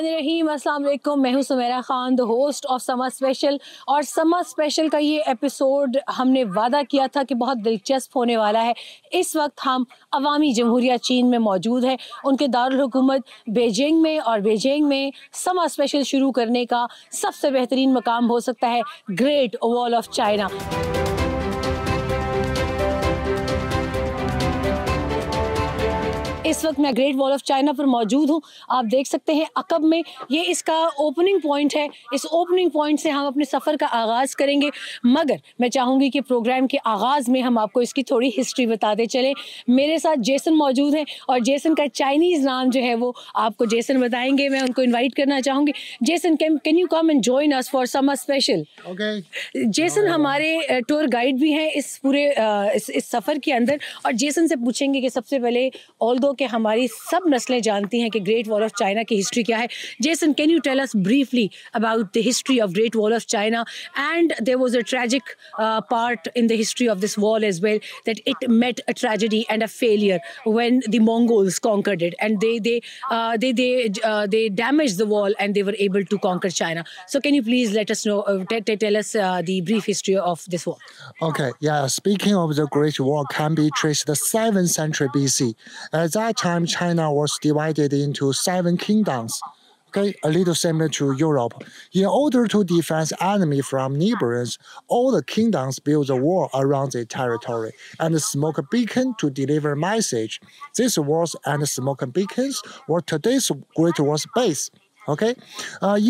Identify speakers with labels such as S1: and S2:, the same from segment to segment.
S1: बिस्मिल्लाहिर्रहमानिर्रहीम, अस्सलाम वालेकुम। मैं हूं Sumera Khan, the host of summer special. और समर स्पेशल का ये एपिसोड हमने वादा किया था कि बहुत दिलचस्प होने वाला है। इस वक्त हम अवामी जमहूरिया चीन में मौजूद हैं, उनके दारुल हुकूमत बीजिंग में। और बीजिंग में समर स्पेशल शुरू करने का सबसे बेहतरीन मकाम हो सकता है ग्रेट वॉल ऑफ चाइना। इस वक्त मैं ग्रेट वॉल ऑफ चाइना पर मौजूद हूँ। आप देख सकते हैं अकब में ये इसका ओपनिंग पॉइंट है। इस ओपनिंग पॉइंट से हम अपने सफ़र का आगाज़ करेंगे, मगर मैं चाहूँगी कि प्रोग्राम के आगाज़ में हम आपको इसकी थोड़ी हिस्ट्री बताते चलें। मेरे साथ जेसन मौजूद हैं और जेसन का चाइनीज़ नाम जो है वो आपको जेसन बताएंगे। मैं उनको इन्वाइट करना चाहूँगी। Jason, can you come and join us for summer special?
S2: Okay.
S1: Jason हमारे टूर गाइड भी हैं इस पूरे इस सफ़र के अंदर। और जेसन से पूछेंगे कि सबसे पहले ऑल्दो कि हमारी सब नस्लें जानती हैं कि ग्रेट वॉल ऑफ चाइना की हिस्ट्री क्या है। Jason, can you tell us briefly about the history of Great Wall of China? And there was a tragic part in the history of this wall as well, that it met a tragedy and a failure when the Mongols conquered it, and they damaged the wall and they were able to conquer China. So can you please let us know, tell us the brief history of this wall?
S2: Okay, yeah. Speaking of the Great Wall, can be traced the 7th century BC. At that time, China was divided into 7 kingdoms. Okay, a little similar to Europe. In order to defend enemy from neighbors, all the kingdoms built a wall around their territory and smoke beacon to deliver message. These walls and smoke beacons were today's Great Wall's base. Okay,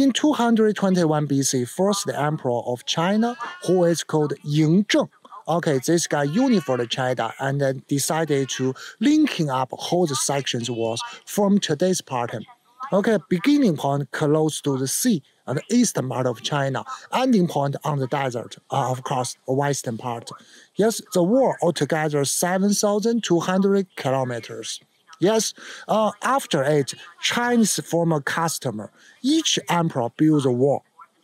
S2: in 221 BC, first emperor of China, who is called Ying Zheng. Okay, this guy unified China and then decided to linking up whole the sections walls from today's pattern. Okay, beginning point close to the sea and the eastern part of China, ending point on the desert, of course, the western part. Yes, the wall altogether 7,200 kilometers. Yes, after it, Chinese former customer, each emperor built a wall.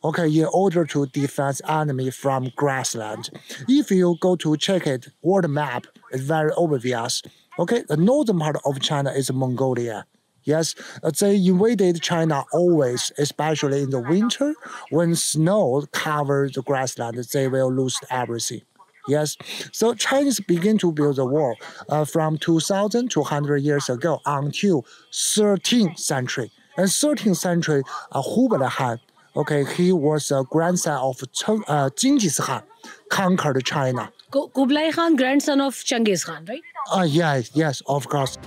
S2: Okay, in order to defend enemy from grassland. If you go to check it, world map is very obvious. Okay, the northern part of China is Mongolia. Yes, they invaded China always, especially in the winter when snow covers the grassland. They will lose everything. Yes, so Chinese begin to build the wall from 2,200 years ago until 13th century. And 13th century, Hubei Han, okay, he was a grandson of Genghis Khan, conquered China.
S1: Kublai Khan, grandson of Genghis Khan, right?
S2: Yes, of course.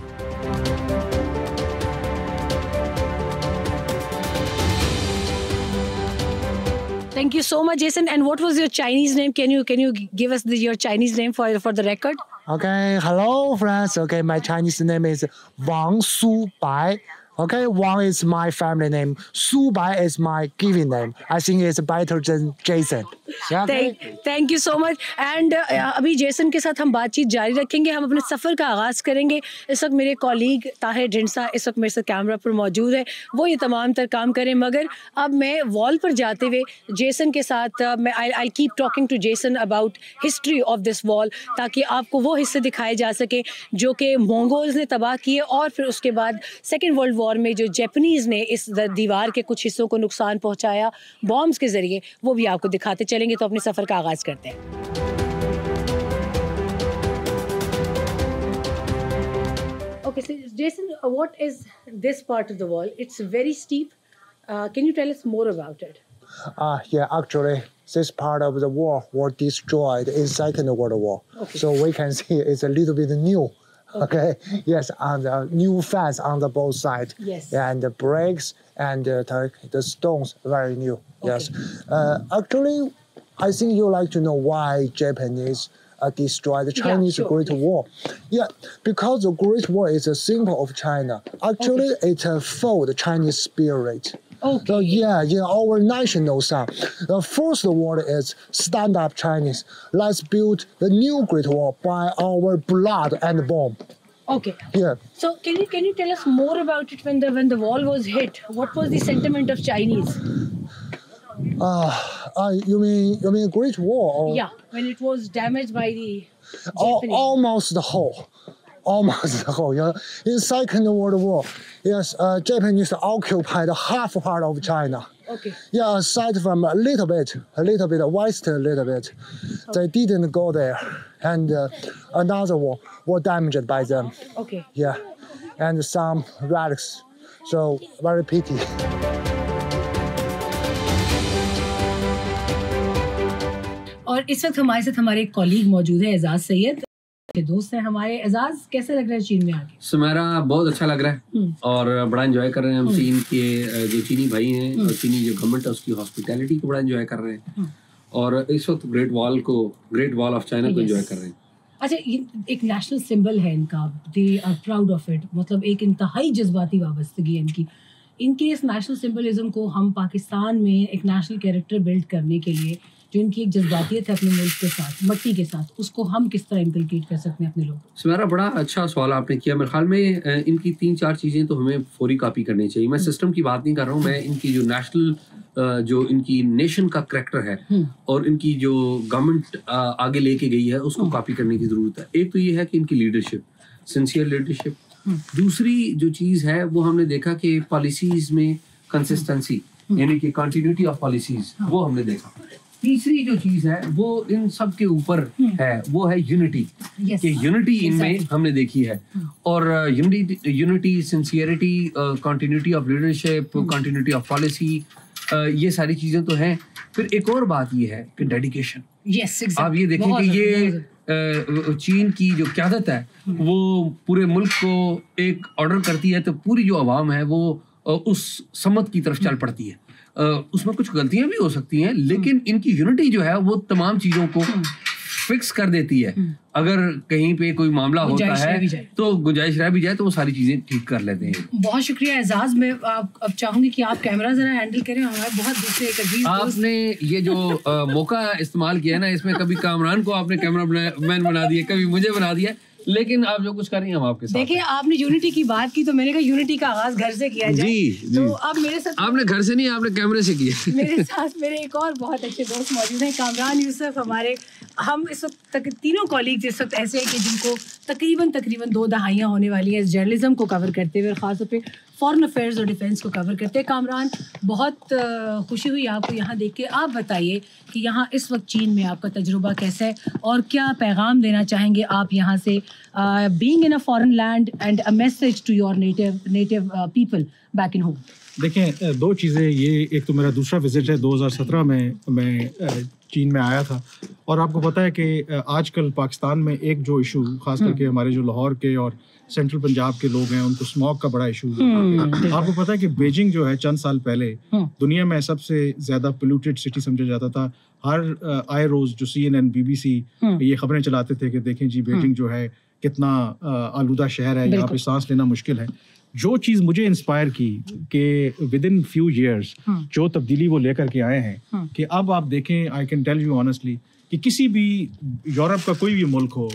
S1: Thank you so much, Jason. And what was your Chinese name? Can you give us your Chinese name for the record?
S2: Okay, hello friends. Okay, my Chinese name is Wang Su Bai. Okay, Wang is my family name. Su Bai is my given name. I think it's better than Jason. Yeah, okay?
S1: Thank you so much. And अभी Jason के साथ हम बातचीत जारी रखेंगे। हम अपने सफ़र का आगाज़ करेंगे। इस वक्त मेरे कॉलीग ताहिर ढिंडसा इस वक्त मेरे साथ कैमरा पर मौजूद है, वो ये तमाम तर काम करें। मगर अब मैं वॉल पर जाते हुए जेसन के साथ मैं I keep talking to Jason about history of this wall, ताकि आपको वो हिस्से दिखाए जा सके जो कि मंगोल्स ने तबाह किए, और फिर उसके बाद सेकेंड वर्ल्ड वॉर में जो जापानीज़ ने इस दीवार के कुछ हिस्सों को नुकसान पहुँचाया बॉम्ब्स के ज़रिए, वो भी आपको दिखाते चलेंगे। तो अपने सफ़र का आगाज़ करते हैं। Okay, so Jason, what is this part of the wall? It's very steep. Can you tell us more about it?
S2: Yeah, actually, this part of the wall was destroyed in Second World War. Okay. So we can see it's a little bit new. Okay. Yes, and the new fence on the both sides. Yes. And the bricks and the stones very new. Okay. Yes. Actually, I think you like to know why Japanese destroyed the Chinese Great Wall. Yeah, because the Great Wall is a symbol of China. Actually, it for the Chinese spirit. Okay. So yeah, in our national song, the first word is "Stand Up Chinese." Let's build the new Great Wall by our blood and bomb.
S1: Okay.
S2: Yeah.
S1: So can you tell us more about it when the wall was hit? What was the sentiment of Chinese?
S2: You mean Great Wall? Or
S1: yeah, when it was damaged by the Japanese.
S2: Almost the whole. almost the whole. In Second World War, yes, Japanese occupied half part of China.
S1: Okay.
S2: Yeah, aside from a little bit western, a little bit, they didn't go there, and another war were damaged by them.
S1: Okay.
S2: Yeah, and some relics. So very pity.
S1: और इस वक्त हमारे साथ हमारे एक colleague मौजूद है एजाज सैयद, दोस्त है हमारे। एजाज, कैसे लग रहा है चीन में आके?
S3: सुमेरा, बहुत अच्छा लग रहा है और बड़ा एंजॉय कर रहे हैं हम। चीन के जो चीनी भाई हैं और चीनी जो गवर्नमेंट है उसकी हॉस्पिटैलिटी को बड़ा एंजॉय कर रहे हैं और इस वक्त ग्रेट वॉल ऑफ चाइना को एंजॉय कर रहे हैं।
S1: अच्छा, ये एक नेशनल सिंबल है इनका, they are proud of it, मतलब एक इंतहाई जज्बाती वाबस्तगी है इनकी। इनके इस नेशनल सिंबलिज्म को हम पाकिस्तान में एक नेशनल कैरेक्टर बिल्ड करने के लिए, जो इनकी एक जज्बातियत है अपने मुल्क के साथ, मट्टी के साथ, उसको हम किस तरह इनकलकेट कर सकते हैं अपने लोग?
S3: सुमेरा, बड़ा अच्छा सवाल आपने किया। मेरे ख्याल में इनकी 3-4 चीज़ें तो हमें फौरी कॉपी करनी चाहिए। मैं सिस्टम की बात नहीं कर रहा हूँ, मैं इनकी जो नेशनल जो इनकी नेशन का करैक्टर है और इनकी जो गवर्नमेंट आगे लेके गई है उसको कॉपी करने की ज़रूरत है। एक तो ये है कि इनकी लीडरशिप, सिंसियर लीडरशिप। दूसरी जो चीज़ है वो हमने देखा कि पॉलिसीज़ में कंसिस्टेंसी, यानी कि कंटिन्यूटी ऑफ पॉलिसीज़, वो हमने देखा। तीसरी जो चीज है वो इन सब के ऊपर है, वो है यूनिटी। कि यूनिटी इनमें हमने देखी है और unity, sincerity, continuity of leadership, continuity of policy, ये सारी चीजें तो हैं। फिर एक और बात ये है कि डेडिकेशन। आप ये देखें कि ये चीन की जो क़यादत है वो पूरे मुल्क को एक ऑर्डर करती है तो पूरी जो आवाम है वो उस समत की तरफ चल पड़ती है। उसमें कुछ गलतियां भी हो सकती हैं लेकिन इनकी यूनिटी जो है वो तमाम चीजों को फिक्स कर देती है। अगर कहीं पे कोई मामला होता है तो गुंजाइश रह भी जाए तो वो सारी चीजें ठीक कर लेते हैं।
S1: बहुत शुक्रिया एजाज। मैं अब चाहूंगी कि आप कैमरा जरा हैंडल करें। हमारे बहुत दूसरे एक अजीज
S3: आपने ये जो मौका इस्तेमाल किया ना, इसमें कभी कामरान को आपने कैमरा मैन बना दिया, कभी मुझे बना दिया, लेकिन आप जो कुछ कर रही हैं हम आपके साथ।
S1: देखिए, आपने यूनिटी की बात की तो मैंने कहा यूनिटी का आगाज घर से किया जाए।
S3: जी,
S1: तो अब मेरे साथ,
S3: आपने घर से नहीं, आपने कैमरे से किया।
S1: मेरे साथ मेरे एक और बहुत अच्छे दोस्त मौजूद हैं, कामरान यूसुफ। हमारे हम इस वक्त तक तीनों कॉलीग्स इस वक्त ऐसे हैं कि जिनको तकरीबन 2 दहाइयाँ होने वाली हैं जर्नलिज्म को कवर करते हुए, खासतौर पे फॉरेन अफेयर्स और डिफेंस को कवर करते हैं। कामरान, बहुत खुशी हुई आपको यहाँ देख के। आप बताइए कि यहाँ इस वक्त चीन में आपका तजुर्बा कैसा है और क्या पैगाम देना चाहेंगे आप यहाँ से, being in a foreign land and a message to your native people back in home?
S4: देखें, 2 चीज़ें। ये एक तो मेरा दूसरा विजिट है, 2017 में मैं चीन में आया था और आपको पता है कि आजकल पाकिस्तान में एक जो इशू, खास करके हमारे जो लाहौर के और सेंट्रल पंजाब के लोग हैं, उनको स्मॉग का बड़ा इशू है। आपको पता है कि बीजिंग जो है चंद साल पहले दुनिया में सबसे ज्यादा पोल्यूटेड सिटी समझा जाता था। हर आए रोज जो CNN, BBC ये खबरें चलाते थे कि देखें जी बीजिंग जो है कितना आलूदा शहर है, यहाँ पे सांस लेना मुश्किल है। जो चीज़ मुझे इंस्पायर की कि विद इन फ्यू ईयर्स जो तब्दीली वो लेकर के आए हैं कि अब आप देखें, I can tell you honestly कि किसी भी यूरोप का कोई भी मुल्क हो,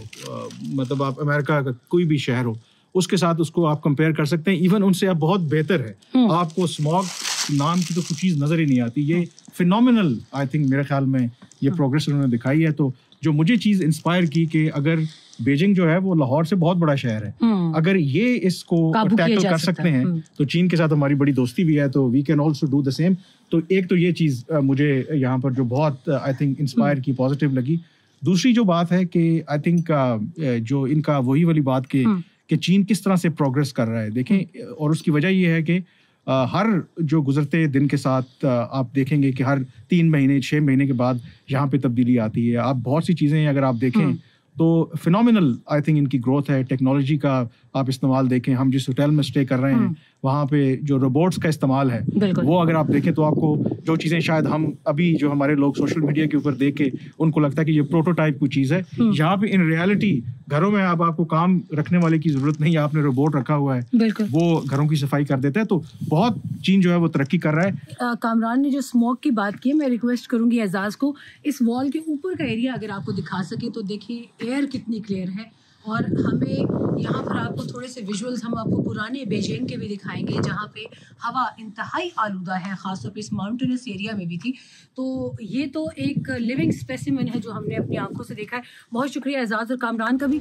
S4: मतलब आप अमेरिका का कोई भी शहर हो, उसके साथ उसको आप कंपेयर कर सकते हैं। इवन उनसे अब बहुत बेहतर है। आपको स्मॉग नाम की तो कुछ चीज़ नज़र ही नहीं आती। ये फिनोमिनल, आई थिंक मेरे ख्याल में ये प्रोग्रेस उन्होंने दिखाई है। तो जो मुझे चीज़ इंस्पायर की कि अगर बीजिंग जो है वो लाहौर से बहुत बड़ा शहर है, अगर ये इसको टैकल कर सकते हैं तो चीन के साथ हमारी बड़ी दोस्ती भी है, तो we can also do the same. तो एक तो ये चीज़ मुझे यहाँ पर जो बहुत आई थिंक इंस्पायर की, पॉजिटिव लगी। दूसरी जो बात है कि आई थिंक जो इनका वही वाली बात कि चीन किस तरह से प्रोग्रेस कर रहा है, देखें, और उसकी वजह ये है कि हर जो गुजरते दिन के साथ आप देखेंगे कि हर 3 महीने 6 महीने के बाद यहाँ पे तब्दीली आती है। आप बहुत सी चीज़ें अगर आप देखें तो फिनोमिनल आई थिंक इनकी ग्रोथ है। टेक्नोलॉजी का आप इस्तेमाल देखें, हम जिस होटल में स्टे कर रहे हैं वहाँ पे जो रोबोट्स का इस्तेमाल है वो अगर आप देखें तो आपको जो चीज़ें शायद हम अभी जो हमारे लोग सोशल मीडिया के ऊपर देख के उनको लगता है कि ये प्रोटोटाइप की चीज़ है, यहाँ पे इन रियलिटी घरों में अब आपको काम रखने वाले की जरूरत नहीं है, आपने रोबोट रखा हुआ है, वो घरों की सफाई कर देता है। तो बहुत चीन जो है वो तरक्की कर रहा है।
S1: कामरान ने जो स्मोक की बात की, मैं रिक्वेस्ट करूंगी एजाज को इस वॉल के ऊपर का एरिया अगर आपको दिखा सके तो देखिए एयर कितनी क्लियर है। और हमें यहाँ पर आपको थोड़े से विजुअल्स हम आपको पुराने बीजिंग के भी दिखाएंगे जहाँ पे हवा इंतहाई आलूदा है, खासतौर पे इस माउंटेनस एरिया में भी थी। तो ये तो एक लिविंग स्पेसिमेन है जो हमने अपनी आंखों से देखा है। बहुत शुक्रिया एजाज और कामरान का भी।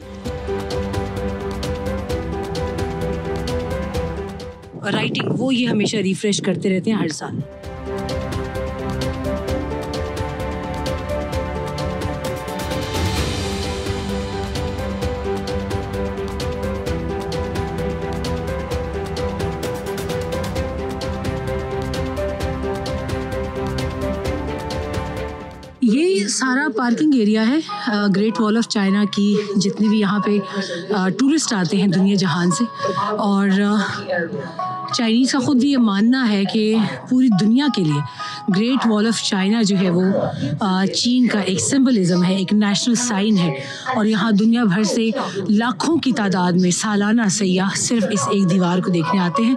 S1: राइटिंग वो ये हमेशा रिफ्रेश करते रहते हैं हर साल। ये सारा पार्किंग एरिया है ग्रेट वॉल ऑफ चाइना की, जितने भी यहाँ पे टूरिस्ट आते हैं दुनिया जहान से। और चाइनीज़ का ख़ुद भी ये मानना है कि पूरी दुनिया के लिए ग्रेट वॉल ऑफ चाइना जो है वो चीन का एक सिंबलिज़म है, एक नेशनल साइन है। और यहाँ दुनिया भर से लाखों की तादाद में सालाना सयाह सिर्फ इस एक दीवार को देखने आते हैं।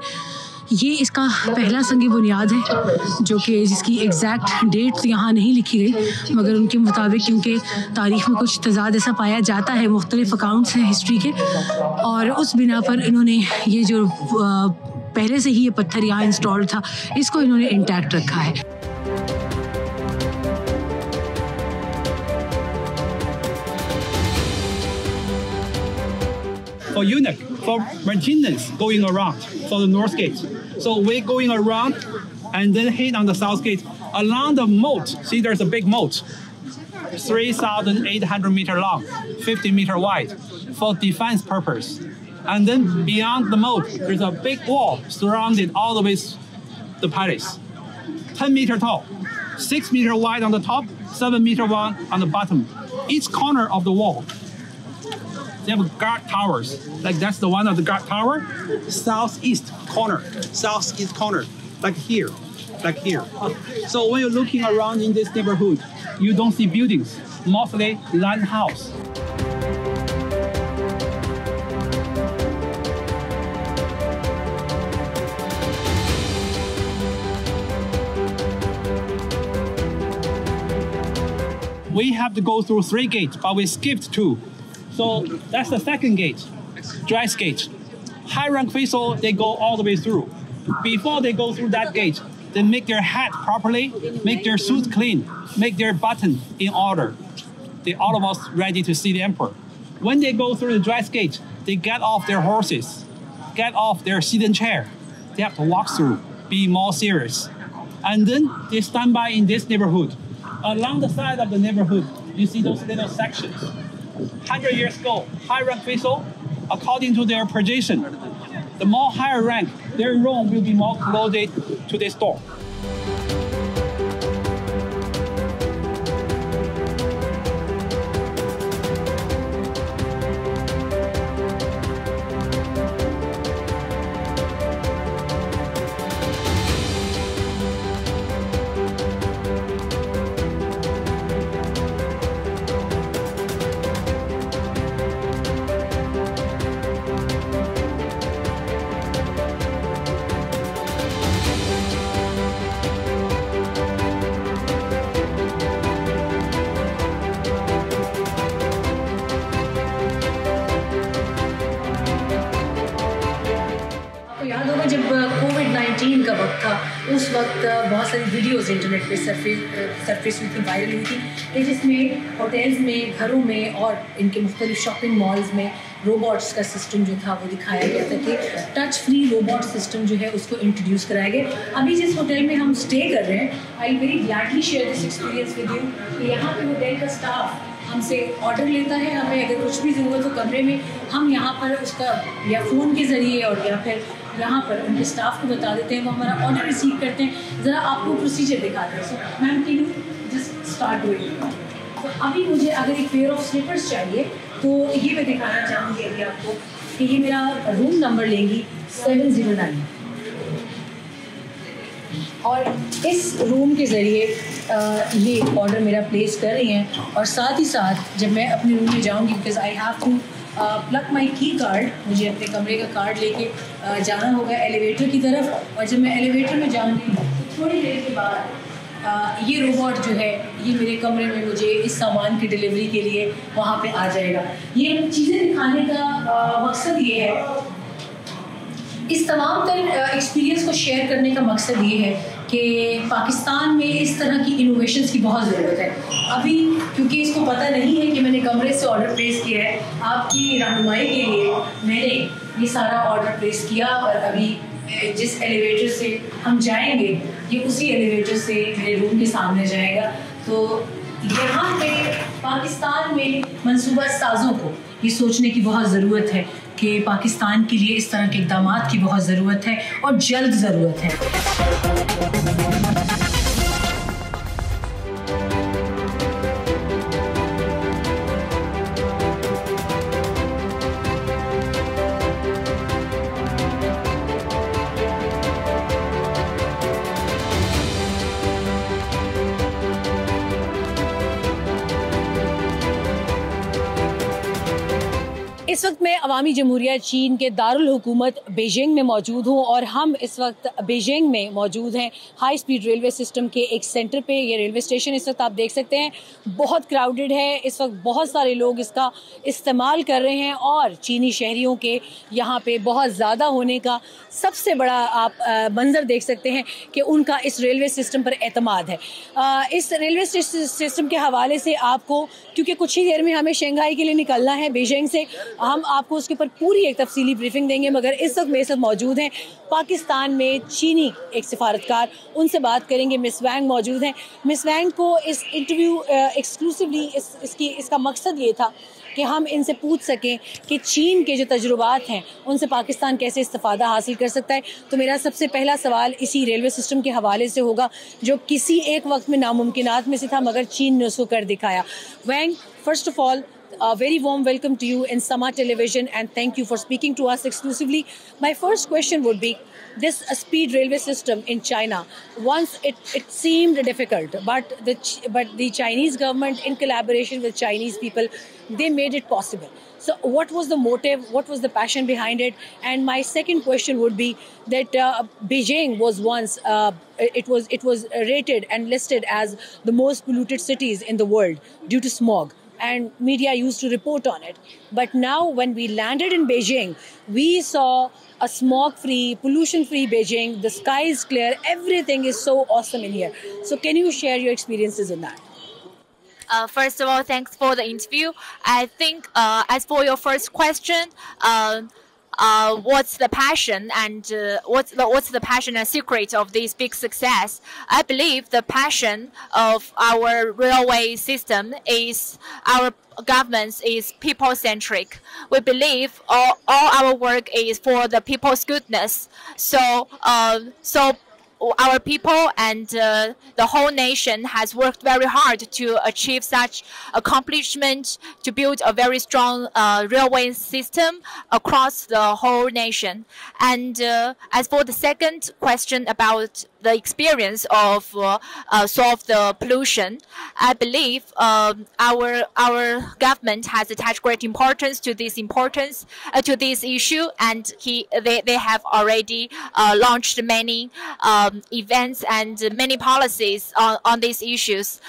S1: ये इसका पहला संग बुनियाद है, जो कि जिसकी एग्जैक्ट डेट तो यहाँ नहीं लिखी गई, मगर उनके मुताबिक क्योंकि तारीख़ में कुछ तजाद ऐसा पाया जाता है, मुख्तलिफ अकाउंट्स हैं हिस्ट्री के, और उस बिना पर इन्होंने ये जो पहले से ही ये पत्थर यहाँ इंस्टॉल था, इसको इन्होंने इंटैक्ट रखा है।
S5: For eunuch, for maintenance going around for the north gate. So we're going around and then hit on the south gate. Along the moat, see there's a big moat, 3,800 meter long, 50 meter wide, for defense purpose. And then beyond the moat, there's a big wall surrounded all the way the palace. 10 meter tall, 6 meter wide on the top, 7 meter wide on the bottom. Each corner of the wall, they have guard towers. Like that's the one of the guard tower, southeast corner, like here. So when you're looking around in this neighborhood, you don't see buildings, mostly land house. We have to go through 3 gates, but we skipped 2. So that's the second gate, dress gate. High rank official, they go all the way through. Before they go through that gate, they make their hat properly, make their suit clean, make their button in order. They almost ready to see the emperor. When they go through the dress gate, they get off their horses, get off their seat and chair. They have to walk through, be more serious. And then they stand by in this neighborhood. Along the side of the neighborhood, you see those little sections. 100 years ago, high rank official, according to their position, the more higher rank, their room will be more closed to this door.
S1: का वक्त था, उस वक्त बहुत सारी videos internet पे surface हुई थी, वायरल हुई थी, कि जिसमें होटल्स में, घरों में और इनके मुख्तलिफ शॉपिंग मॉल्स में रोबोट्स का सिस्टम जो था वो दिखाया गया था कि टच फ्री रोबोट सिस्टम जो है उसको इंट्रोड्यूस कराया गया। अभी जिस होटल में हम स्टे कर रहे हैं, I very gladly share this experience with you कि यहाँ पे होटल का स्टाफ हमसे ऑर्डर लेता है, हमें अगर कुछ भी ज़रूरत हो कमरे में, हम यहाँ पर उसका या फ़ोन के ज़रिए और या फिर यहाँ पर उनके स्टाफ को बता देते हैं, वो हमारा ऑर्डर रिसीव करते हैं। ज़रा आपको प्रोसीजर दिखाते हैं। So ma'am can you just start doing. तो अभी मुझे अगर एक पेयर ऑफ स्लीपर्स चाहिए तो ये मैं दिखाना चाहूँगी अभी आपको कि ये मेरा रूम नंबर लेंगी 709 और इस रूम के ज़रिए ये ऑर्डर मेरा प्लेस कर रही हैं। और साथ ही साथ जब मैं अपने रूम में जाऊँगी, because I have to plug my key card, मुझे अपने कमरे का कार्ड लेके जाना होगा एलिवेटर की तरफ, और जब मैं एलिवेटर में जाऊँगी थोड़ी देर के बाद ये रोबोट जो है ये मेरे कमरे में मुझे इस सामान की डिलीवरी के लिए वहाँ पे आ जाएगा। ये चीज़ें दिखाने का मकसद ये है, इस तमाम तर एक्सपीरियंस को शेयर करने का मकसद ये है कि पाकिस्तान में इस तरह की इनोवेशंस की बहुत ज़रूरत है। अभी क्योंकि इसको पता नहीं है कि मैंने कमरे से ऑर्डर प्लेस किया है, आपकी रहनुमाई के लिए मैंने ये सारा ऑर्डर प्लेस किया और अभी जिस एलिवेटर से हम जाएंगे ये उसी एलिवेटर से मेरे रूम के सामने जाएगा। तो यहाँ पे पाकिस्तान में मंसूबा साजों को ये सोचने की बहुत ज़रूरत है कि पाकिस्तान के लिए इस तरह के इक़दामात की बहुत ज़रूरत है और जल्द ज़रूरत है। इस वक्त मैं अवामी जमहूरिया चीन के दारुल हुकूमत बीजिंग में मौजूद हूँ और हम इस वक्त बीजिंग में मौजूद हैं हाई स्पीड रेलवे सिस्टम के एक सेंटर पे। ये रेलवे स्टेशन इस वक्त आप देख सकते हैं बहुत क्राउडेड है। इस वक्त बहुत सारे लोग इसका इस्तेमाल कर रहे हैं और चीनी शहरियों के यहाँ पे बहुत ज़्यादा होने का सबसे बड़ा आप मंजर देख सकते हैं कि उनका इस रेलवे सिस्टम पर एतमाद है। इस रेलवे सिस्टम के हवाले से आपको, क्योंकि कुछ ही देर में हमें शंघाई के लिए निकलना है बीजिंग से, हम आपको उसके ऊपर पूरी एक तफसीली ब्रीफिंग देंगे। मगर इस वक्त मेरे साथ मौजूद हैं पाकिस्तान में चीनी एक सिफारतकार, उनसे बात करेंगे। मिस वैंग मौजूद हैं। मिस वैंग को इस इंटरव्यू एक्सक्लूसिवली इसका मकसद ये था कि हम इनसे पूछ सकें कि चीन के जो तजुर्बात हैं उनसे पाकिस्तान कैसे इस्तिफ़ादा हासिल कर सकता है। तो मेरा सबसे पहला सवाल इसी रेलवे सिस्टम के हवाले से होगा जो किसी एक वक्त में नामुमकिनात में से था मगर चीन ने उसको कर दिखाया। Wang, first of all, a very warm welcome to you in Sama Television and thank you for speaking to us exclusively. My first question would be, this speed railway system in China, once it seemed difficult, but the Chinese government in collaboration with Chinese people, they made it possible. So what was the motive, what was the passion behind it? And my second question would be that Beijing was once, it was rated and listed as the most polluted cities in the world due to smog. And media used to report on it. But now when we landed in Beijing, we saw a smog-free, pollution-free Beijing. The sky is clear. Everything is so awesome in here. So can you share your experiences in that?
S6: First of all, thanks for the interview. I think as for your first question, what's the passion and what's the passion and secret of this big success? I believe the passion of our railway system is our government is people-centric. We believe all our work is for the people's goodness. So our people and the whole nation has worked very hard to achieve such accomplishment, to build a very strong railway system across the whole nation. And as for the second question about the experience of solve the pollution, I believe our government has attached great importance to this issue, and they have already launched many events and many policies on these issues.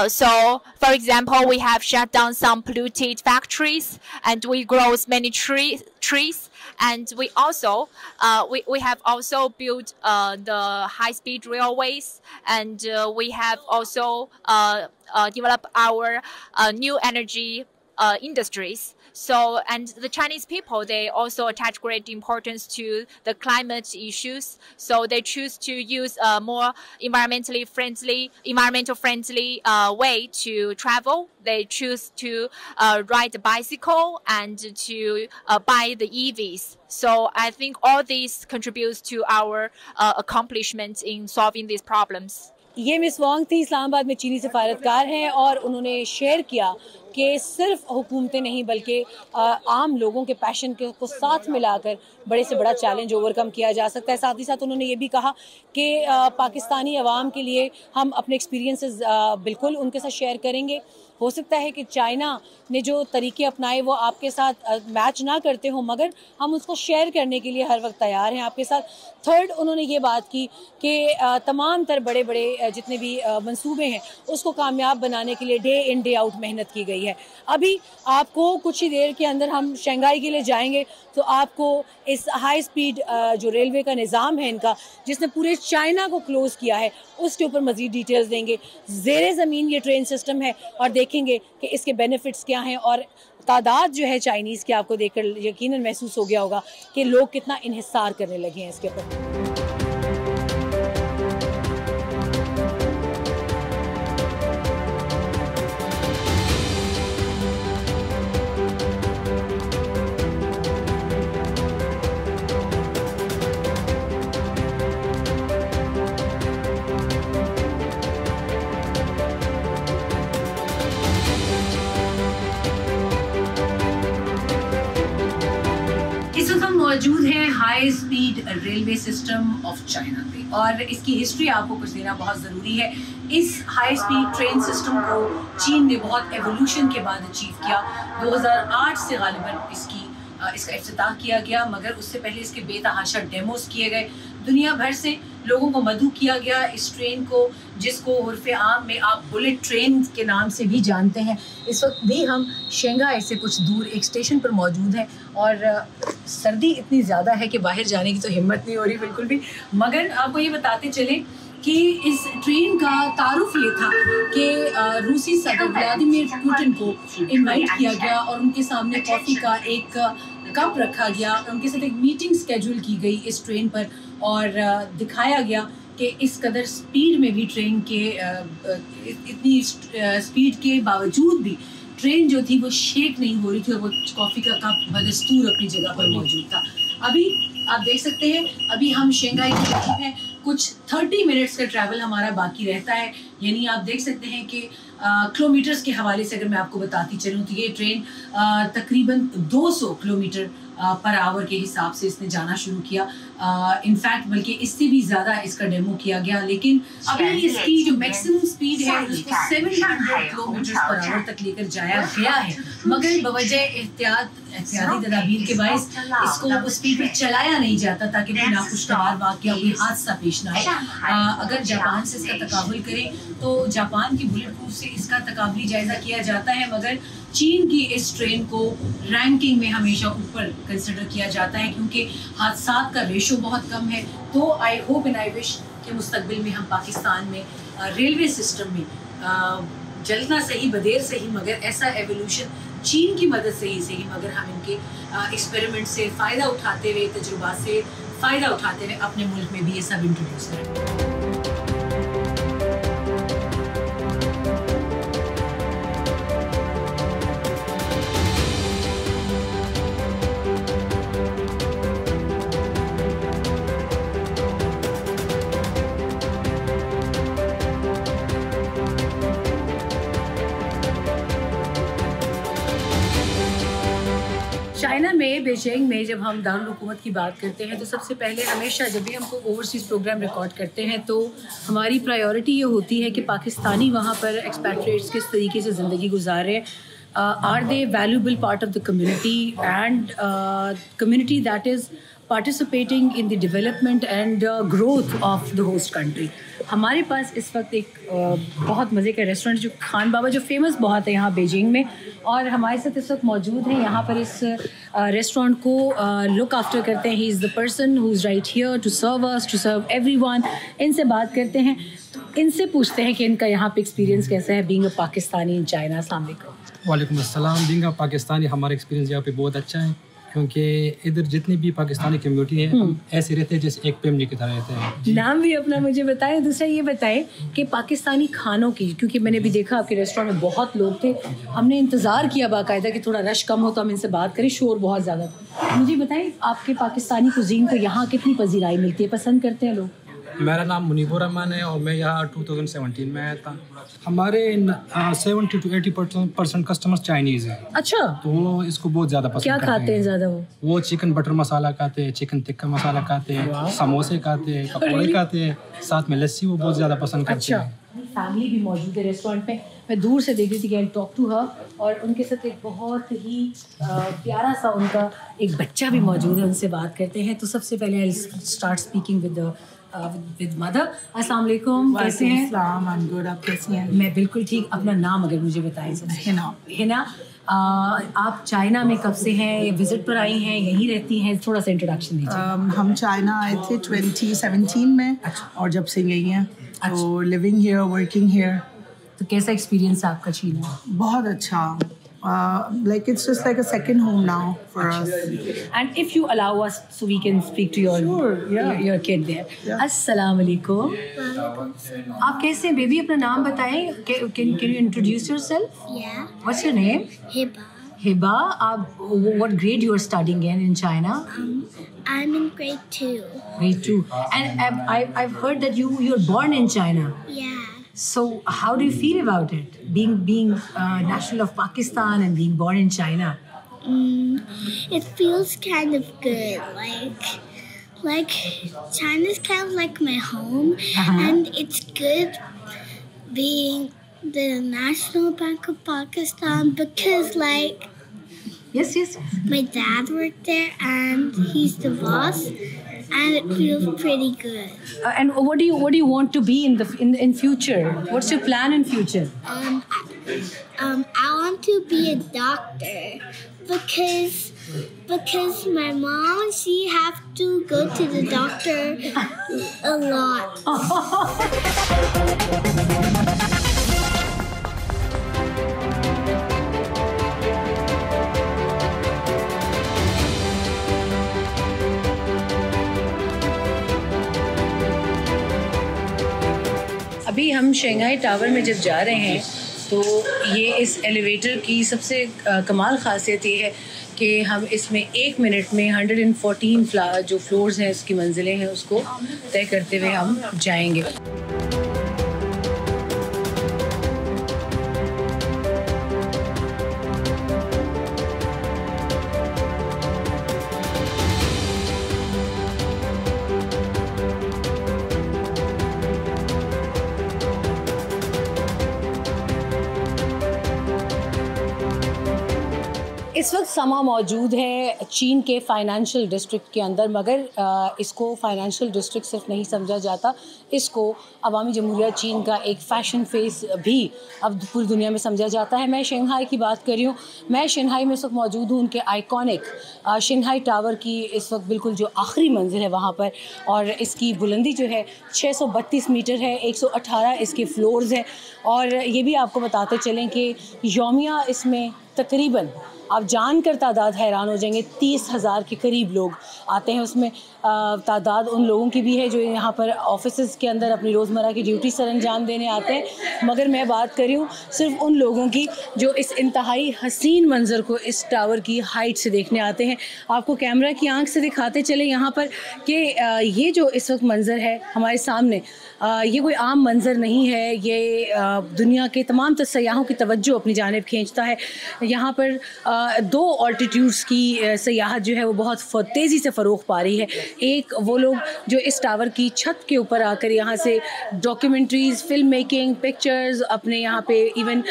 S6: So, for example, we have shut down some polluted factories, and we grow many trees. And we also we have also built the high-speed railways, and we have also developed our new energy industries. So, and the Chinese people, they also attach great importance to the climate issues. So they choose to use a more environmental friendly way to travel. They choose to ride a bicycle and to buy the EVs. So I think all these contributes to our accomplishments in solving these problems.
S1: ये miss वांग थी, इस्लामाबाद में चीनी सफारतकार हैं और उन्होंने share किया कि सिर्फ हुकूमतें नहीं बल्कि आम लोगों के पैशन को साथ मिलाकर बड़े से बड़ा चैलेंज ओवरकम किया जा सकता है। साथ ही साथ उन्होंने ये भी कहा कि पाकिस्तानी अवाम के लिए हम अपने एक्सपीरियंसेस बिल्कुल उनके साथ शेयर करेंगे। हो सकता है कि चाइना ने जो तरीके अपनाए वो आपके साथ मैच ना करते हो, मगर हम उसको शेयर करने के लिए हर वक्त तैयार हैं आपके साथ। थर्ड, उन्होंने ये बात की कि तमाम तर बड़े बड़े जितने भी मंसूबे हैं उसको कामयाब बनाने के लिए डे इन डे आउट मेहनत की गई है। है। अभी आपको कुछ ही देर के अंदर हम शंघाई के लिए जाएंगे तो आपको इस हाई स्पीड जो रेलवे का निज़ाम है इनका, जिसने पूरे चाइना को क्लोज़ किया है, उसके ऊपर मज़ीद डिटेल्स देंगे। ज़ेरे ज़मीन ये ट्रेन सिस्टम है और देखेंगे कि इसके बेनिफिट्स क्या हैं और तादाद जो है चाइनीज़ की आपको देखकर यकीनन महसूस हो गया होगा कि लोग कितना इन्हिसार करने लगे हैं इसके ऊपर। इस वक्त हम मौजूद हैं high speed railway system of China पे और इसकी हिस्ट्री आपको कुछ देना बहुत ज़रूरी है। इस हाई स्पीड ट्रेन सिस्टम को चीन ने बहुत एवोल्यूशन के बाद अचीव किया। 2008 से गालिबन इसका इफ्तिताह किया गया, मगर उससे पहले इसके बेतहाशा डेमोस किए गए। दुनिया भर से लोगों को मदऊ किया गया इस ट्रेन को, जिसको उर्फ़े आम में आप बुलेट ट्रेन के नाम से भी जानते हैं। इस वक्त भी हम शंघाई से कुछ दूर एक स्टेशन पर मौजूद हैं और सर्दी इतनी ज़्यादा है कि बाहर जाने की तो हिम्मत नहीं हो रही बिल्कुल भी। मगर आपको ये बताते चलें कि इस ट्रेन का तारुफ ये था कि रूसी सदर व्लादिमीर पुतिन को इनवाइट किया गया और उनके सामने कॉफ़ी का एक कप रखा गया, उनके साथ एक मीटिंग स्केड्यूल की गई इस ट्रेन पर और दिखाया गया कि इस कदर स्पीड में भी ट्रेन के इतनी स्पीड के बावजूद भी ट्रेन जो थी वो शेक नहीं हो रही थी और वो कॉफ़ी का कप बदस्तूर अपनी जगह पर मौजूद था। अभी आप देख सकते हैं, अभी हम शंघाई के करीब हैं, कुछ 30 मिनट्स का ट्रैवल हमारा बाकी रहता है। यानी आप देख सकते हैं कि किलोमीटर्स के हवाले से अगर मैं आपको बताती चलूँ तो ये ट्रेन तकरीबन 200 किलोमीटर पर आवर के हिसाब से इसने जाना शुरू किया। इनफैक्ट बल्कि इससे भी ज़्यादा इसका डेमो किया गया, लेकिन अभी इसकी जो मैक्सिमम स्पीड है उसको 700 किलोमीटर पर आवर तक लेकर जाया गया है, मगर बवजह एहतियाती तदाबीर के बायस इसको उस स्पीड पर चलाया नहीं जाता ताकि कोई नाखुशगवार वाक़या, कोई हादसा पेश ना आए। अगर जापान से इसका तकाबुल करें तो जापान की बुलेट प्रूफ से इसका तकाबली जायज़ा किया जाता है, मगर चीन की इस ट्रेन को रैंकिंग में हमेशा ऊपर कंसिडर किया जाता है क्योंकि हादसात का रेशो बहुत कम है। तो I hope and I wish कि मुस्तकबिल में हम पाकिस्तान में रेलवे सिस्टम में जल्दना सही बदेर सही मगर ऐसा एवोल्यूशन चीन की मदद से ही सही मगर हम इनके एक्सपेरिमेंट से फ़ायदा उठाते हुए, तजुर्बात से फ़ायदा उठाते हुए अपने मुल्क में भी ये सब इंट्रोड्यूस करें। चाइना में बीजिंग में जब हम दारुल हुकूमत की बात करते हैं तो सबसे पहले हमेशा जब भी हम कोई ओवरसीज़ प्रोग्राम रिकॉर्ड करते हैं तो हमारी प्रायोरिटी ये होती है कि पाकिस्तानी वहाँ पर एक्सपैट्रिएट्स किस तरीके से ज़िंदगी गुजार रहे हैं, are they valuable part of the community and community that is participating in the development and growth of the host country। हमारे पास इस वक्त एक बहुत मज़े का रेस्टोरेंट जो खान बाबा जो फेमस बहुत है यहाँ बीजिंग में, और हमारे साथ इस वक्त मौजूद हैं यहाँ पर इस रेस्टोरेंट को लुक आफ्टर करते हैं। He is the person who is right here to serve us, to serve everyone. इनसे बात करते हैं, इनसे पूछते हैं कि इनका यहाँ पे एक्सपीरियंस कैसा है being a Pakistani in China. अस्सलाम वालेकुम।
S7: वालेकुम अस्सलाम। बीइंग अ पाकिस्तानी हमारा एक्सपीरियंस यहाँ पे बहुत अच्छा है क्योंकि इधर जितनी भी पाकिस्तानी कम्युनिटी है हम ऐसे रहते हैं जैसे एक फैमिली की तरह रहते हैं।
S1: नाम भी अपना मुझे बताएं। दूसरा ये बताएं कि पाकिस्तानी खानों की, क्योंकि मैंने भी देखा आपके रेस्टोरेंट में बहुत लोग थे, हमने इंतज़ार किया बाकायदा कि थोड़ा रश कम हो तो हम इनसे बात करें, शोर बहुत ज़्यादा था। मुझे बताएं आपके पाकिस्तानी कुज़ीन को यहाँ कितनी पजीराई मिलती है, पसंद करते हैं लोग?
S7: मेरा नाम मुनीबुर रहमान है और मैं यहाँ 2017 में आया था। हमारे 70 to 80% कस्टमर्स चाइनीज़ हैं।
S1: अच्छा,
S7: तो वो इसको बहुत ज़्यादा पसंद
S1: क्या खाते हैं ज़्यादा? वो
S7: चिकन बटर मसाला खाते हैं, चिकन टिक्का मसाला खाते हैं, समोसे खाते हैं, पकौड़े खाते हैं, साथ में लस्सी वो बहुत ज़्यादा पसंद करते हैं।
S1: फैमिली भी मौजूद है रेस्टोरेंट में। मैं दूर से देख रही थी कि आई टॉक टू हर, और उनके साथ एक बहुत ही प्यारा सा उनका एक बच्चा भी मौजूद है, उनसे बात करते हैं। तो सबसे पहले I start speaking with with mother. अस्सलाम वालेकुम, कैसे हैं?
S8: I'm good. आप कैसी हैं?
S1: मैं बिल्कुल ठीक। अपना नाम अगर मुझे बताएं सबसे।
S8: हिना।
S1: हिना, आप चाइना में कब से हैं? विजिट पर आई हैं, यहीं रहती हैं? थोड़ा सा इंट्रोडक्शन दीजिए।
S8: हम चाइना आए थे 2017 में और जब से यही हैं, तो लिविंग हियर, वर्किंग हियर।
S1: तो कैसा एक्सपीरियंस है आपका चीन में?
S8: बहुत अच्छा। Like it's just like a second home now for us.
S1: And if you allow us, so we can speak to your
S8: Sure, yeah.
S1: your kid there.
S8: Yeah.
S1: अस्सलाम वालेकुम। आप कैसे हैं बेबी? अपना नाम बताएं। Can you introduce yourself?
S9: Yeah.
S1: What's your name?
S9: Hiba.
S1: Hiba. आप what grade you are studying in China?
S9: I'm in grade 2.
S1: Grade 2. And I've heard that you're born in China.
S9: Yeah.
S1: So how do you feel about it? Being national of Pakistan and being born in China.
S9: It feels kind of good. Like China's kind of like my home, and it's good being the National Bank of Pakistan because like
S1: Yes.
S9: my dad worked there and he's the boss, and it feels pretty good.
S1: And what do you want to be in future? What's your plan in future?
S9: I want to be a doctor because my mom, she have to go to the doctor a lot.
S1: अभी हम Shanghai tower में जब जा रहे हैं तो ये इस एलिवेटर की सबसे कमाल ख़ासियत ये है कि हम इसमें 1 मिनट में 114 जो फ्लोर्स हैं, इसकी मंजिलें हैं, उसको तय करते हुए हम जाएंगे। इस वक्त समा मौजूद है चीन के फाइनेंशियल डिस्ट्रिक्ट के अंदर, मगर इसको फाइनेंशियल डिस्ट्रिक्ट सिर्फ नहीं समझा जाता, इसको अवामी जमहूरिया चीन का एक फ़ैशन फेस भी अब पूरी दुनिया में समझा जाता है। मैं शंघाई की बात कर रही हूँ। मैं शंघाई में इस वक्त मौजूद हूँ उनके आइकॉनिक शंघाई टावर की इस वक्त बिल्कुल जो आखिरी मंजिल है वहाँ पर, और इसकी बुलंदी जो है 632 मीटर है, 118 इसके फ्लोर्स हैं। और ये भी आपको बताते चलें कि यौमिया इसमें तकरीबन, आप जानकर तादाद हैरान हो जाएंगे, 30,000 के करीब लोग आते हैं। उसमें तादाद उन लोगों की भी है जो यहाँ पर ऑफिसेज़ के अंदर अपनी रोज़मर्रा की ड्यूटी सर अंजाम देने आते हैं, मगर मैं बात कर रही हूँ सिर्फ उन लोगों की जो इस इंतहाई हसीन मंज़र को इस टावर की हाइट से देखने आते हैं। आपको कैमरा की आंख से दिखाते चले यहाँ पर कि ये जो इस वक्त मंज़र है हमारे सामने, ये कोई आम मंज़र नहीं है, ये दुनिया के तमाम सयाहों की तवज्जो अपनी जानिब खींचता है। यहाँ पर 2 ऑल्टीट्यूड्स की सयाहत जो है वो बहुत तेज़ी से फ़रोग़ पा रही है। एक वो लोग जो इस टावर की छत के ऊपर आकर यहाँ से डॉक्यूमेंट्रीज़, फिल्म मेकिंग, पिक्चर्स, अपने यहाँ पे इवन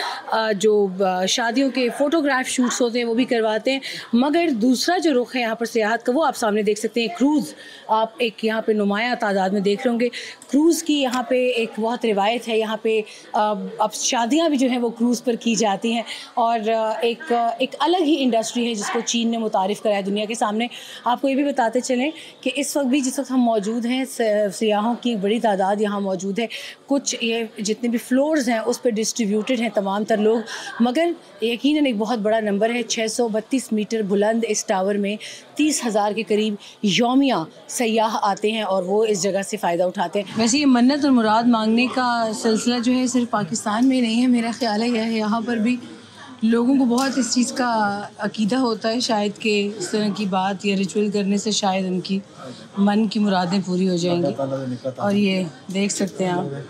S1: जो शादियों के फ़ोटोग्राफ शूट्स होते हैं वो भी करवाते हैं। मगर दूसरा जो रुख है यहाँ पर सियाहत का, वो आप सामने देख सकते हैं। क्रूज़ आप एक यहाँ पे नुमाया तादाद में देख रहे होंगे। क्रूज़ की यहाँ पे एक बहुत रिवायत है, यहाँ पे अब शादियाँ भी जो हैं वो क्रूज़ पर की जाती हैं, और एक अलग ही इंडस्ट्री है जिसको चीन ने मुतारिफ़ कराया दुनिया के सामने। आपको ये भी बताते चलें कि इस वक्त भी जिस वक्त हम मौजूद हैं, सियाहों की एक बड़ी तादाद यहाँ मौजूद है। कुछ ये जितने भी फ्लोर्स हैं उस पर डिस्ट्रीब्यूटेड हैं तमाम तर लोग, मगर यकीनन एक बहुत बड़ा नंबर है। 632 मीटर बुलंद इस टावर में 30,000 के करीब यौमिया सयाह आते हैं और वो इस जगह से फ़ायदा उठाते हैं। वैसे ये मन्नत और मुराद मांगने का सिलसिला जो है सिर्फ पाकिस्तान में नहीं है, मेरा ख्याल है यहाँ पर भी लोगों को बहुत इस चीज़ का अकीदा होता है शायद कि इस तरह की बात या रिचुअल करने से शायद उनकी मन की मुरादें पूरी हो जाएंगी। और ये देख सकते हैं आप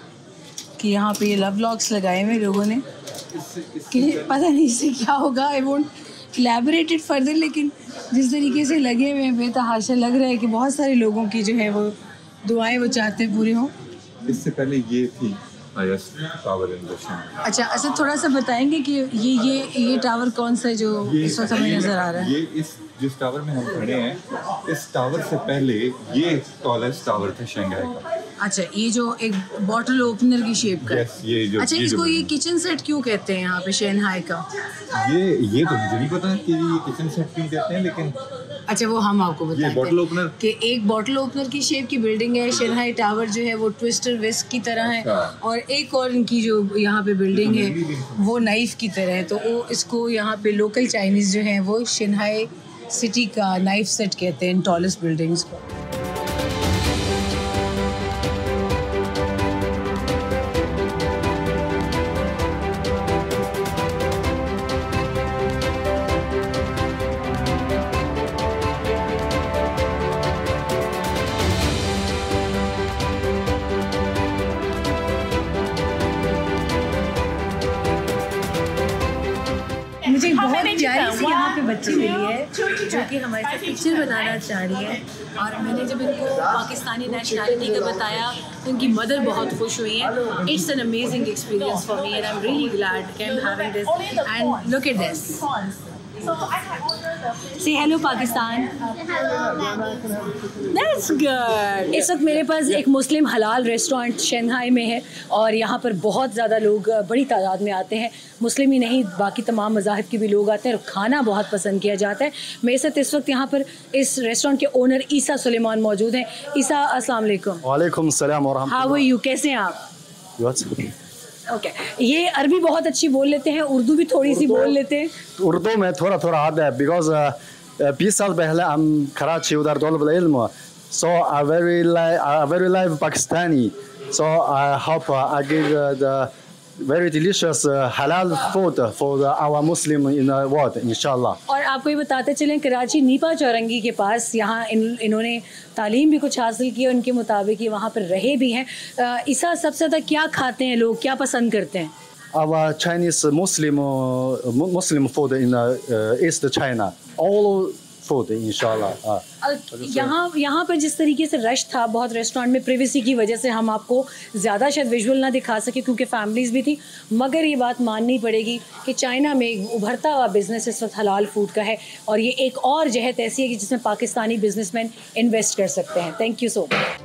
S1: कि यहाँ पे ये लव लॉक्स लगाए हुए लोगों ने, कि पता नहीं इससे क्या होगा, I won't elaborate it further, लेकिन जिस तरीके से लगे हुए हैं बेतहाशा लग रहा है कि बहुत सारे लोगों की जो है वो दुआएं वो चाहते हैं पूरी हों।
S10: इससे पहले ये थी टावर इंडस्ट्री।
S1: अच्छा, थोड़ा सा बताएंगे कि ये टावर कौन सा है जो इस वक्त हमें नज़र आ रहा है?
S10: ये जिस टावर में हम खड़े हैं, इस टावर से पहले ये टॉलेस्ट टावर था शंघाई का।
S1: अच्छा, ये जो एक बॉटल ओपनर की शेप का
S10: Yes, ये जो
S1: अच्छा, इसको ये किचन सेट क्यों कहते हैं यहाँ पे शंघाई का?
S10: ये तो मुझे नहीं पता कि ये किचन सेट क्यों कहते हैं, लेकिन
S1: अच्छा, वो हम आपको बताते हैं।
S10: ये बॉटल ओपनर
S1: कि एक बॉटल ओपनर की शेप की बिल्डिंग है। शंघाई टावर जो है वो ट्विस्टर विस्क की तरह है, और एक और इनकी जो यहाँ पे बिल्डिंग है वो नाइफ की तरह है। तो वो इसको यहाँ पे लोकल चाइनीज जो है वो शंघाई सिटी का नाइफ सेट कहते हैं, टॉलेस्ट बिल्डिंग्स को। मुझे बहुत प्यारी सी यहाँ पे बच्ची मिली है जो कि हमारे साथ पिक्चर बनाना चाह रही है, और मैंने जब इनको पाकिस्तानी नेशनैलिटी का बताया तो इनकी मदर बहुत खुश हुई है। It's an amazing experience for me and I am really glad कि I am having this and look at this. Say hello Pakistan. That's good। इस वक्त मेरे पास एक मुस्लिम हलाल रेस्टोरेंट शंघाई में है, और यहाँ पर बहुत ज़्यादा लोग बड़ी तादाद में आते हैं। मुस्लिम ही नहीं, बाकी तमाम मज़ाहिब के भी लोग आते हैं, और खाना बहुत पसंद किया जाता है। मेरे साथ इस वक्त यहाँ पर इस रेस्टोरेंट के ओनर ईसा सुलेमान मौजूद हैं। ईसा, अस्सलाम वालेकुम।
S11: वालेकुम सलाम व रहमतुल्लाह।
S1: हाउ आर यू, कैसे हैं आप? ओके, ये अरबी बहुत अच्छी बोल लेते हैं, उर्दू भी थोड़ी सी बोल लेते हैं?
S11: उर्दू में थोड़ा थोड़ा आता है, बिकॉज 20 साल पहले हम कराची उधर तलब इल्म, so I very like Pakistani, so I hope I give the very delicious halal food for our Muslim in the world, inshallah.
S1: और आपको ये बताते चलें, कराची नीपा चौरंगी के पास यहाँ इन्होंने तालीम भी कुछ हासिल की, उनके मुताबिक ये वहाँ पर रहे भी हैं। ईसा, सबसे ज़्यादा क्या खाते हैं लोग, क्या पसंद करते हैं?
S11: Our Chinese Muslim food in East China, all food, inshallah.
S1: यहाँ पर जिस तरीके से रश था बहुत रेस्टोरेंट में, प्रिवेसी की वजह से हम आपको ज़्यादा शायद विजुअल ना दिखा सके क्योंकि फैमिलीज़ भी थी, मगर ये बात माननी पड़ेगी कि चाइना में उभरता हुआ बिज़नेस इस वक्त हलाल फूड का है, और ये एक और जहत ऐसी है कि जिसमें पाकिस्तानी बिजनेसमैन इन्वेस्ट कर सकते हैं। Thank you so much.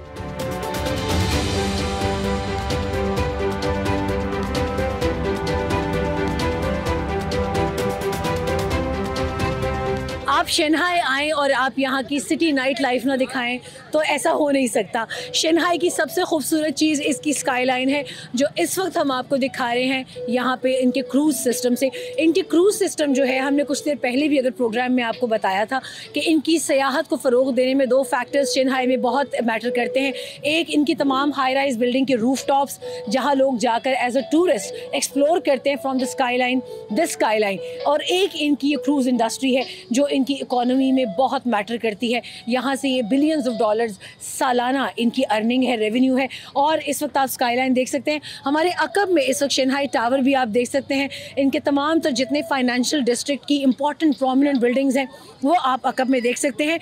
S1: आप शंघाई आएँ और आप यहाँ की सिटी नाइट लाइफ ना दिखाएं तो ऐसा हो नहीं सकता। शंघाई की सबसे खूबसूरत चीज़ इसकी स्काईलाइन है जो इस वक्त हम आपको दिखा रहे हैं यहाँ पे इनके क्रूज़ सिस्टम से। इनके क्रूज़ सिस्टम जो है, हमने कुछ देर पहले भी अगर प्रोग्राम में आपको बताया था कि इनकी सयाहत को फ़रोग़ देने में 2 फैक्टर्स शंघाई में बहुत मैटर करते हैं। एक, इनकी तमाम हाई राइज बिल्डिंग के रूफ टॉप्स जहाँ लोग जाकर एज अ टूरिस्ट एक्सप्लोर करते हैं from the skyline, this skyline, और एक इनकी ये क्रूज़ इंडस्ट्री है जो इनकी इकोनॉमी में बहुत मैटर करती है। यहाँ से ये बिलियंस ऑफ डॉलर्स सालाना इनकी अर्निंग है, रेवेन्यू है। और इस वक्त आप स्काईलाइन देख सकते हैं, हमारे अकब में इस वक्त शंघाई टावर भी आप देख सकते हैं। इनके तमाम तो जितने फाइनेंशियल डिस्ट्रिक्ट की इंपॉर्टेंट प्रोमिनेंट बिल्डिंग्स हैं वो आप अकब में देख सकते हैं।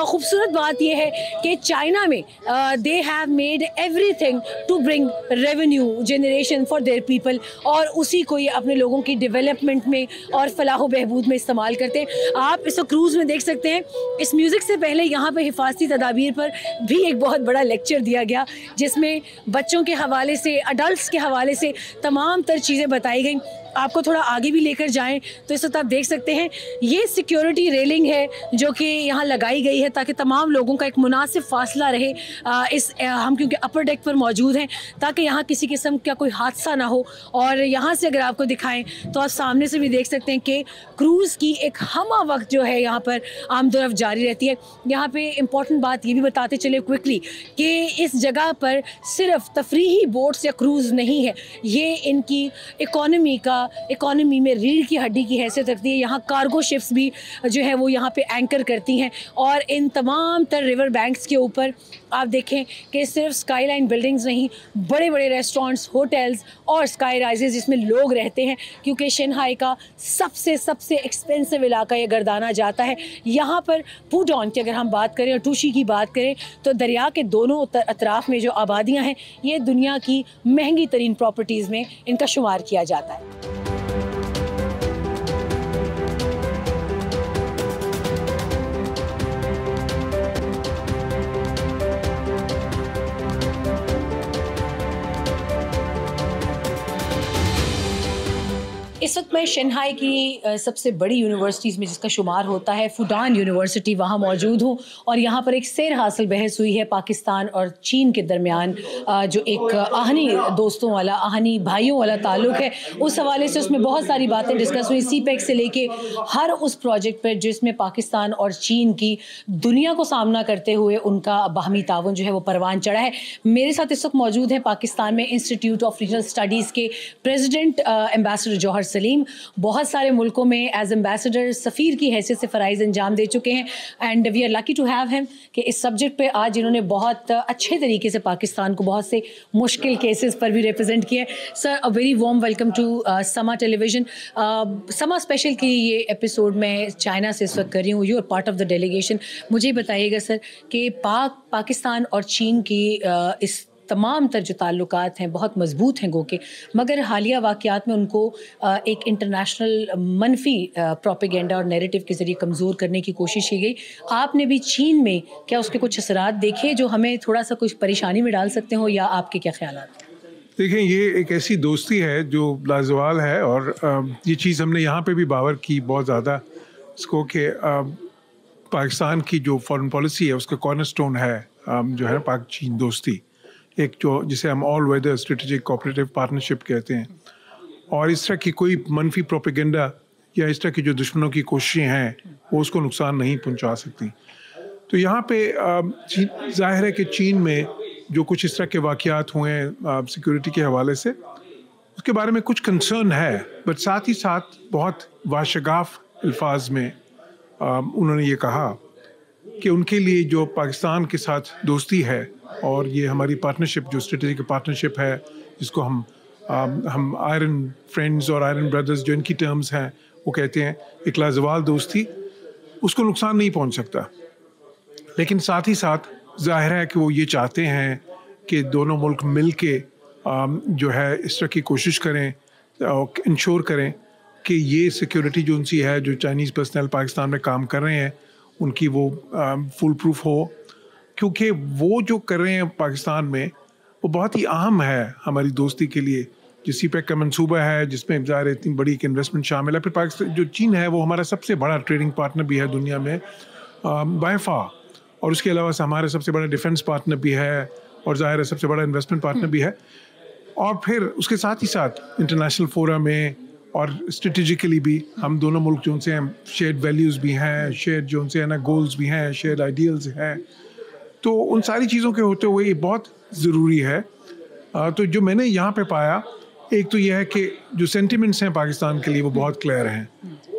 S1: खूबसूरत बात यह है कि चाइना में they have made everything to bring revenue generation for their people, और उसी को ये अपने लोगों की डेवलपमेंट में और फलाह बहबूद में इस्तेमाल करते हैं। आप इस क्रूज़ में देख सकते हैं। इस म्यूज़िक से पहले यहाँ पे हिफाजती तदाबीर पर भी एक बहुत बड़ा लेक्चर दिया गया जिसमें बच्चों के हवाले से, अडल्ट्स के हवाले से तमाम तर चीज़ें बताई गई। आपको थोड़ा आगे भी लेकर जाएं तो इस वक्त आप देख सकते हैं ये सिक्योरिटी रेलिंग है जो कि यहाँ लगाई गई है ताकि तमाम लोगों का एक मुनासिब फासला रहे। हम क्योंकि अपर डेक पर मौजूद हैं ताकि यहाँ किसी किस्म का कोई हादसा ना हो। और यहाँ से अगर आपको दिखाएं तो आप सामने से भी देख सकते हैं कि क्रूज़ की एक हमा वक्त जो है यहाँ पर आमदोरफ्त जारी रहती है। यहाँ पे इम्पॉर्टेंट बात ये भी बताते चले क्विकली कि इस जगह पर सिर्फ तफरीही बोट्स या क्रूज़ नहीं है, ये इनकी इकोनॉमी में रीढ़ की हड्डी की हैसियत रखती है। यहाँ कार्गो शिप्स भी जो है वो यहाँ पे एंकर करती हैं, और इन तमाम तर रिवर बैंक्स के ऊपर आप देखें कि सिर्फ स्काईलाइन बिल्डिंग्स नहीं, बड़े बड़े रेस्टोरेंट्स, होटल्स और स्काई राइजेस जिसमें लोग रहते हैं, क्योंकि शंघाई का सबसे एक्सपेंसिव इलाका ये गर्दाना जाता है। यहाँ पर पुडॉन की अगर हम बात करें और टूशी की बात करें तो दरिया के दोनों अतराफ़ में जो आबादियाँ हैं ये दुनिया की महंगी तरीन प्रॉपर्टीज़ में इनका शुमार किया जाता है। इस वक्त मैं शंघाई की सबसे बड़ी यूनिवर्सिटीज़ में जिसका शुमार होता है फुडान यूनिवर्सिटी, वहाँ मौजूद हूँ और यहाँ पर एक सैर हासिल बहस हुई है पाकिस्तान और चीन के दरमियान, जो एक आहनी दोस्तों वाला, आहनी भाइयों वाला ताल्लुक है, उस हवाले से उसमें बहुत सारी बातें डिस्कस हुई, CPEC से लेके हर उस प्रोजेक्ट पर जिसमें पाकिस्तान और चीन की दुनिया को सामना करते हुए उनका बाहमी ताउन जो है वो परवान चढ़ा है। मेरे साथ इस वक्त मौजूद हैं पाकिस्तान में इंस्टीट्यूट ऑफ रीजनल स्टडीज़ के प्रेसिडेंट एम्बेसडर जौहर सलीम। बहुत सारे मुल्कों में एज एम्बेसडर सफ़ीर की हैसियत से फ़राइज़ अंजाम दे चुके हैं and we are lucky to have him कि इस सब्जेक्ट पे आज इन्होंने बहुत अच्छे तरीके से पाकिस्तान को बहुत से मुश्किल केसेस पर भी रिप्रेजेंट किया है। Sir, a very warm welcome to Samaa television. Samaa special की ये एपिसोड मैं चाइना से इस वक्त कर रही हूँ, you are part of the delegation. मुझे बताइएगा सर कि पाकिस्तान और चीन की इस तमाम तर जो ताल्लुकात हैं बहुत मजबूत हैं गोके, मगर हालिया वाक़यात में उनको एक इंटरनेशनल मनफी प्रोपेगेंडा और नैरेटिव के ज़रिए कमज़ोर करने की कोशिश की गई। आपने भी चीन में क्या उसके कुछ असरात देखे जो हमें थोड़ा सा कुछ परेशानी में डाल सकते हो, या आपके क्या ख्यालात?
S12: देखें, ये एक ऐसी दोस्ती है जो लाजवाल है और ये चीज़ हमने यहाँ पे भी बावर की बहुत ज़्यादा, इसको कि पाकिस्तान की जो फॉरेन पॉलिसी है उसका कॉर्नरस्टोन है जो है पाक चीन दोस्ती, एक जो जिसे हम all weather strategic cooperative partnership कहते हैं। और इस तरह की कोई मनफी प्रोपेगेंडा या इस तरह की जो दुश्मनों की कोशिशें हैं वो उसको नुकसान नहीं पहुंचा सकती। तो यहाँ पे जाहिर है कि चीन में जो कुछ इस तरह के वाक़यात हुए हैं सिक्योरिटी के हवाले से, उसके बारे में कुछ कंसर्न है, बट साथ ही साथ बहुत वाशगाफ अल्फाज में उन्होंने ये कहा कि उनके लिए जो पाकिस्तान के साथ दोस्ती है और ये हमारी पार्टनरशिप जो स्ट्रेटेजिक पार्टनरशिप है, जिसको हम आयरन फ्रेंड्स और आयरन ब्रदर्स जो इनकी टर्म्स हैं वो कहते हैं, एक लाजवाल दोस्ती, उसको नुकसान नहीं पहुंच सकता। लेकिन साथ ही साथ जाहिर है कि वो ये चाहते हैं कि दोनों मुल्क मिल के जो है इस तरह की कोशिश करें और इंश्योर करें कि ये सिक्योरिटी जो उनसी है, जो चाइनीज़ पर्सनल पाकिस्तान में काम कर रहे हैं, उनकी वो फुल प्रूफ हो, क्योंकि वो जो कर रहे हैं पाकिस्तान में वो बहुत ही अहम है हमारी दोस्ती के लिए। जो CPEC का मंसूबा है जिसमें ज़ाहिर इतनी बड़ी एक इन्वेस्टमेंट शामिल है। फिर पाकिस्तान जो चीन है वो हमारा सबसे बड़ा ट्रेडिंग पार्टनर भी है दुनिया में बाय फार, और उसके अलावा हमारा सबसे बड़ा डिफेंस पार्टनर भी है और ज़ाहिर है सबसे बड़ा इन्वेस्टमेंट पार्टनर भी है। और फिर उसके साथ ही साथ इंटरनेशनल फोरम में और स्ट्रेटेजिकली भी हम दोनों मुल्क जो उनसे हैं शेयर्ड वैल्यूज़ भी हैं, शेयर्ड जो उनसे है ना गोल्स भी हैं, शेयर्ड आइडियल्स हैं। तो उन सारी चीज़ों के होते हुए ये बहुत ज़रूरी है। तो जो मैंने यहाँ पे पाया, एक तो यह है कि जो सेंटिमेंट्स हैं पाकिस्तान के लिए वो बहुत क्लियर हैं,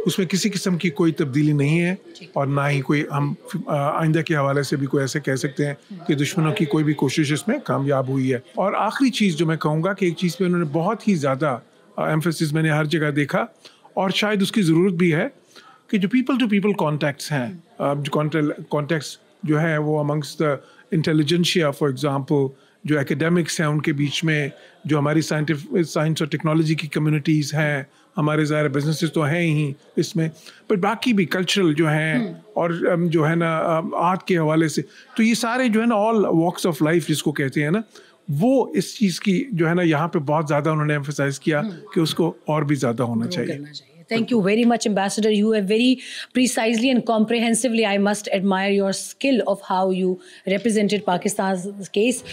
S12: उसमें किसी किस्म की कोई तब्दीली नहीं है और ना ही कोई हम आइंदा के हवाले से भी कोई ऐसे कह सकते हैं कि दुश्मनों की कोई भी कोशिश इसमें कामयाब हुई है। और आखिरी चीज़ जो मैं कहूँगा कि एक चीज़ पे उन्होंने बहुत ही ज़्यादा एम्फेसिस मैंने हर जगह देखा और शायद उसकी ज़रूरत भी है कि जो पीपल टू पीपल कॉन्टैक्ट्स हैं, जो कॉन्टैक्ट्स जो है वो amongst the intelligentsia for example, जो एकेडमिक्स हैं उनके बीच में, जो हमारी साइंस और टेक्नोलॉजी की कम्युनिटीज़ हैं, हमारे ज़ाहिर बिजनेसेस तो हैं ही इसमें, पर बाकी भी कल्चरल जो हैं और जो है ना आर्ट के हवाले से, तो ये सारे जो है ना ऑल वॉक्स ऑफ लाइफ जिसको कहते हैं ना, वो इस चीज़ की जो है ना यहाँ पे बहुत ज़्यादा उन्होंने एम्फसाइज किया कि उसको और भी ज़्यादा होना चाहिए।
S1: Thank you very much, Ambassador. You have very precisely and comprehensively, I must admire your skill of how you represented Pakistan's case.